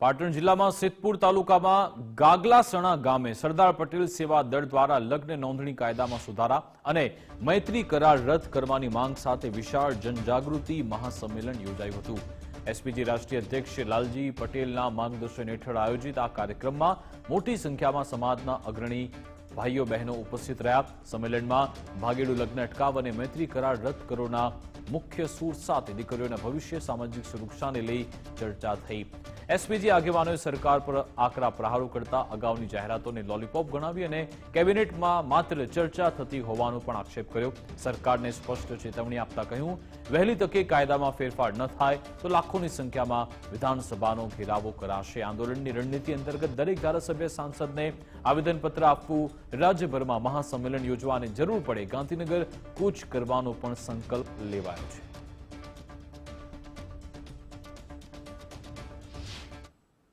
પાટણ જિલ્લામાં સિદ્ધપુર તાલુકામાં ગાગલાસણા ગામે સરદાર પટેલ સેવા દળ દ્વારા લગ્ન નોંધણી કાયદામાં સુધારા અને મૈત્રી કરાર રદ કરવાની માંગ સાથે વિશાળ જનજાગૃતિ મહાસંમેલન યોજાયું હતું। એસપીજી રાષ્ટ્રીય અધ્યક્ષ લાલજી પટેલના માર્ગદર્શન હેઠળ આયોજિત આ કાર્યક્રમમાં મોટી સંખ્યામાં સમાજના અગ્રણી ભાઈઓ બહેનો ઉપસ્થિત રહ્યા। સંમેલનમાં ભાગેડુ લગ્ન અટકાવ અને મૈત્રી કરાર રદ કરોના મુખ્ય સૂર સાથે દીકરીઓના ભવિષ્ય સામાજિક સુરક્ષાને લઈ ચર્ચા થઈ। એસપીજી આગેવાનોએ સરકાર પર આકરા પ્રહારો કરતા અગાઉની જાહેરાતોને લોલીપોપ ગણાવી અને કેબિનેટમાં માત્ર ચર્ચા થતી હોવાનો પણ આક્ષેપ કર્યો। સરકારને સ્પષ્ટ ચેતવણી આપતા કહ્યું, વહેલી તકે કાયદામાં ફેરફાર ન થાય તો લાખોની સંખ્યામાં વિધાનસભાનો ઘેરાવો કરાશે। આંદોલનની રણનીતિ અંતર્ગત દરેક ધારાસભ્ય સાંસદને આવેદનપત્ર આપવું, રાજ્યભરમાં મહાસંમેલન યોજવા અને જરૂર પડે ગાંધીનગર કૂચ કરવાનો પણ સંકલ્પ લેવાયો છે।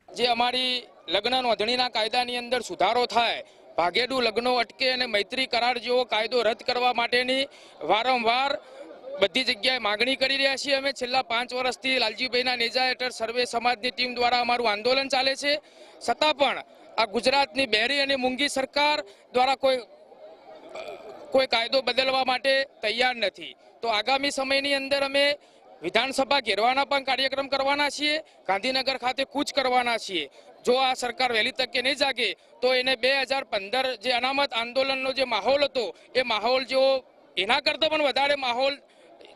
જે અમારી લગ્ન નોંધણીના કાયદાની અંદર સુધારો થાય, ભાગેડુ લગ્નો અટકે અને મૈત્રી કરાર જેવો કાયદો રદ કરવા માટેની વારંવાર બધી જગ્યાએ માગણી કરી રહ્યા છીએ। અમે છેલ્લા 5 વર્ષથી લાલજીભાઈના નેજા હેઠળ સર્વે સમાજની ટીમ દ્વારા અમારું આંદોલન ચાલે છે, છતાં પણ આ ગુજરાતની બહેરી અને મૂંગી સરકાર દ્વારા કોઈ કાયદો બદલવા માટે તૈયાર નથી। તો આગામી સમયની અંદર અમે વિધાનસભા ઘેરવાના પણ કાર્યક્રમ કરવાના છીએ, ગાંધીનગર ખાતે કૂચ કરવાના છીએ। જો આ સરકાર વહેલી તકે નહીં જાગે તો એને 2015 જે અનામત આંદોલનનો જે માહોલ હતો એ માહોલ જેવો એના કરતાં પણ વધારે માહોલ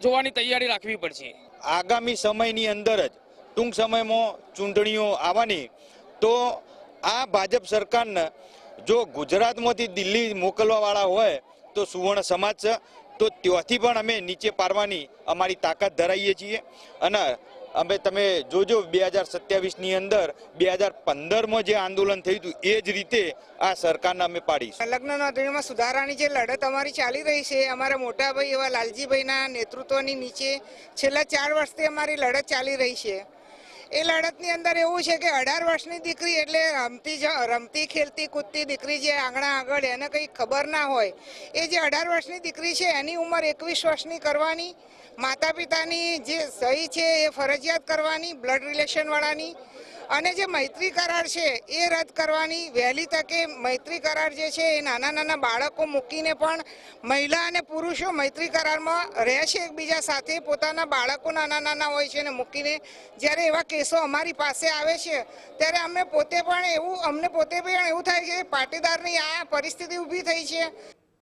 જોવાની તૈયારી રાખવી પડશે। આગામી સમયની અંદર જ ટૂંક સમયમાં ચૂંટણીઓ આવવાની, તો આ ભાજપ સરકારને જો ગુજરાતમાંથી દિલ્હી મોકલવાવાળા હોય તો સુવર્ણ સમાજ છે, તો ત્યાંથી પણ અમે નીચે પાડવાની અમારી તાકાત ધરાવીએ છીએ। અને અમે તમે જોજો 2027ની અંદર 2015માં જે આંદોલન થયું હતું એ જ રીતે આ સરકારને અમે પાડીશું। લગ્ન નોંધણીમાં સુધારાની જે લડત અમારી ચાલી રહી છે, અમારા મોટા ભાઈ એવા લાલજીભાઈના નેતૃત્વની નીચે છેલ્લા 4 વર્ષથી અમારી લડત ચાલી રહી છે। એ લડતની અંદર એવું છે કે 18 વર્ષની દીકરી એટલે રમતી ખેલતી કૂદતી દીકરી જે આંગણા આગળ એને કંઈ ખબર ના હોય, એ જે 18 વર્ષની દીકરી છે એની ઉંમર 21 વર્ષની કરવાની, માતા પિતાની જે સહી છે એ ફરજિયાત કરવાની બ્લડ રિલેશનવાળાની, અને જે મૈત્રી કરાર છે એ રદ કરવાની। વહેલી તકે મૈત્રી કરાર જે છે એ નાના નાના બાળકો મૂકીને પણ મહિલા અને પુરુષો મૈત્રી કરારમાં રહેશે એકબીજા સાથે, પોતાના બાળકો નાના નાના હોય છે ને મૂકીને જ્યારે એવા કેસો અમારી પાસે આવે છે ત્યારે અમને પોતે પણ એવું થાય છે કે પાટીદારની આ પરિસ્થિતિ ઊભી થઈ છે।